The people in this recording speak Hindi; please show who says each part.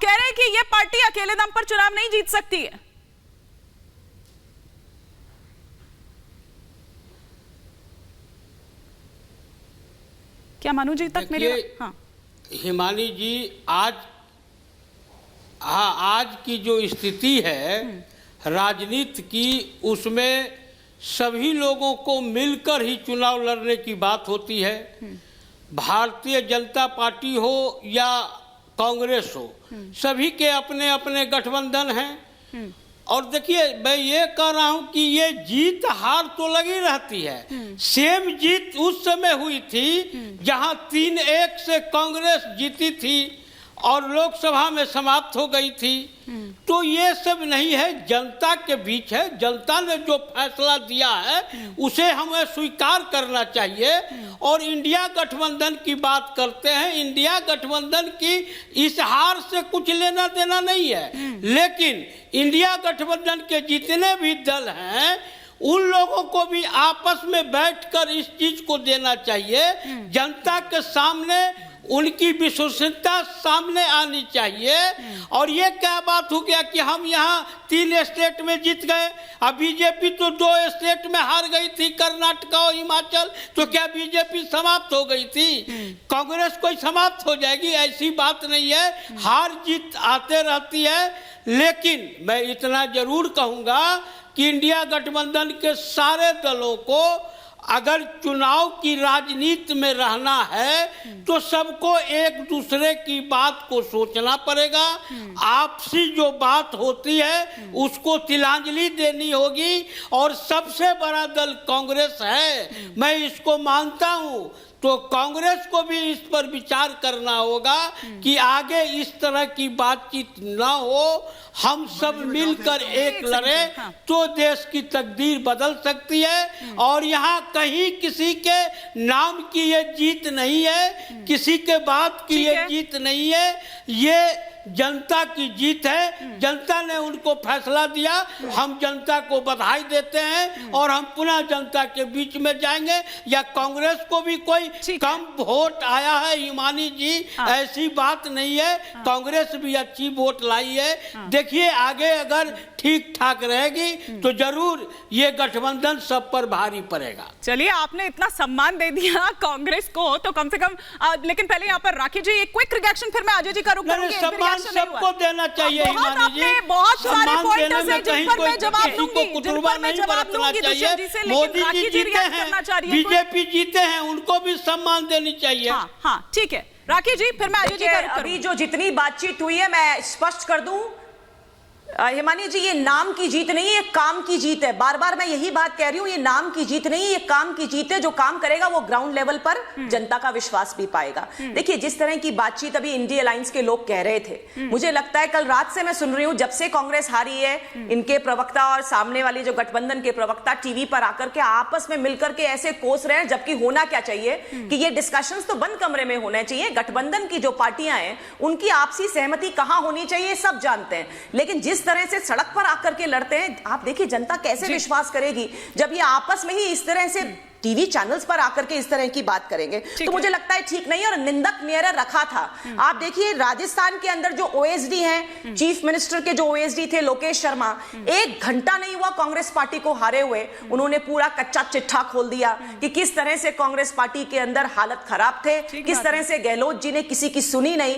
Speaker 1: कह रहे हैं कि ये पार्टी अकेले दम पर चुनाव नहीं जीत सकती है। क्या मानू जी तक मेरे? हाँ
Speaker 2: हिमानी जी, आज की जो स्थिति है राजनीति की, उसमें सभी लोगों को मिलकर ही चुनाव लड़ने की बात होती है। भारतीय जनता पार्टी हो या कांग्रेस हो, सभी के अपने अपने गठबंधन हैं। और देखिए, मैं ये कह रहा हूं कि ये जीत हार तो लगी रहती है। सेम जीत उस समय हुई थी जहां 3-1 से कांग्रेस जीती थी और लोकसभा में समाप्त हो गई थी। तो ये सब नहीं है, जनता के बीच है। जनता ने जो फैसला दिया है उसे हमें स्वीकार करना चाहिए। और इंडिया गठबंधन की बात करते हैं, इंडिया गठबंधन की इस हार से कुछ लेना देना नहीं है। लेकिन इंडिया गठबंधन के जितने भी दल हैं उन लोगों को भी आपस में बैठकर इस चीज को देना चाहिए। जनता के सामने उनकी विश्वसनीयता सामने आनी चाहिए। और ये क्या बात हो गया कि हम यहाँ 3 स्टेट में जीत गए, अब बीजेपी तो 2 स्टेट में हार गई थी, कर्नाटक और हिमाचल। तो क्या बीजेपी समाप्त हो गई थी? कांग्रेस कोई समाप्त हो जाएगी? ऐसी बात नहीं है, हार जीत आते रहती है। लेकिन मैं इतना जरूर कहूँगा कि इंडिया गठबंधन के सारे दलों को अगर चुनाव की राजनीति में रहना है तो सबको एक दूसरे की बात को सोचना पड़ेगा। आपसी जो बात होती है उसको तिलांजलि देनी होगी। और सबसे बड़ा दल कांग्रेस है, मैं इसको मानता हूं। तो कांग्रेस को भी इस पर विचार करना होगा कि आगे इस तरह की बातचीत ना हो। हम सब मिलकर एक लड़े तो देश की तकदीर बदल सकती है। और यहाँ कहीं किसी के नाम की ये जीत नहीं है, किसी के बात की ये जीत नहीं है, ये जनता की जीत है। जनता ने उनको फैसला दिया, हम जनता को बधाई देते हैं और हम पुनः जनता के बीच में जाएंगे। या कांग्रेस को भी कोई कम वोट आया है हिमानी जी, ऐसी बात नहीं है, कांग्रेस भी अच्छी वोट लाई है। देखिए आगे अगर ठीक ठाक रहेगी तो जरूर ये गठबंधन सब पर भारी पड़ेगा।
Speaker 1: चलिए, आपने इतना सम्मान दे दिया कांग्रेस को तो कम से कम लेकिन पहले यहाँ पर राखी जी एक क्विक रिएक्शन, फिर मैं अजय जी का रुख करूंगी।
Speaker 2: सम्मान सबको देना चाहिए हिमानी जी,
Speaker 1: बहुत सारे पॉइंट्स हैं जिन पर मैं जवाब
Speaker 2: किसी को कुतुरबा नहीं बरतना चाहिए। मोदी जी जीते हैं, बीजेपी जीते हैं, उनको भी सम्मान देनी चाहिए।
Speaker 1: हाँ ठीक है राखी जी, फिर मैं अजय जी का रुख करूंगी।
Speaker 3: अभी जो जितनी बातचीत हुई है मैं स्पष्ट कर दूं हिमानी जी, ये नाम की जीत नहीं, ये काम की जीत है। बार बार मैं यही बात कह रही हूं, ये नाम की जीत नहीं, ये काम की जीत है। जो काम करेगा वो ग्राउंड लेवल पर जनता का विश्वास भी पाएगा। देखिए, जिस तरह की बातचीत अभी इंडिया अलायंस के लोग कह रहे थे, मुझे लगता है कल रात से मैं सुन रही हूं, जब से कांग्रेस हारी है, इनके प्रवक्ता और सामने वाली जो गठबंधन के प्रवक्ता टीवी पर आकर के आपस में मिलकर के ऐसे कोस रहे हैं। जबकि होना क्या चाहिए कि ये डिस्कशंस तो बंद कमरे में होने चाहिए। गठबंधन की जो पार्टियां हैं उनकी आपसी सहमति कहां होनी चाहिए सब जानते हैं, लेकिन जिस तरह से सड़क पर आकर के लड़ते हैं, आप देखिए जनता कैसे विश्वास करेगी जब ये आपस में ही इस तरह से टीवी चैनल्स पर आकर के इस तरह की बात करेंगे। तो मुझे लगता है ठीक नहीं है और निंदक नियर रखा था। आप देखिए राजस्थान के अंदर जो ओएसडी हैं, चीफ मिनिस्टर के जो ओएसडी थे लोकेश शर्मा, 1 घंटा नहीं हुआ कांग्रेस पार्टी को हारे हुए, उन्होंने पूरा कच्चा चिट्ठा खोल दिया कि किस तरह से कांग्रेस पार्टी के अंदर हालत खराब थे, किस तरह से गहलोत जी ने किसी की सुनी नहीं।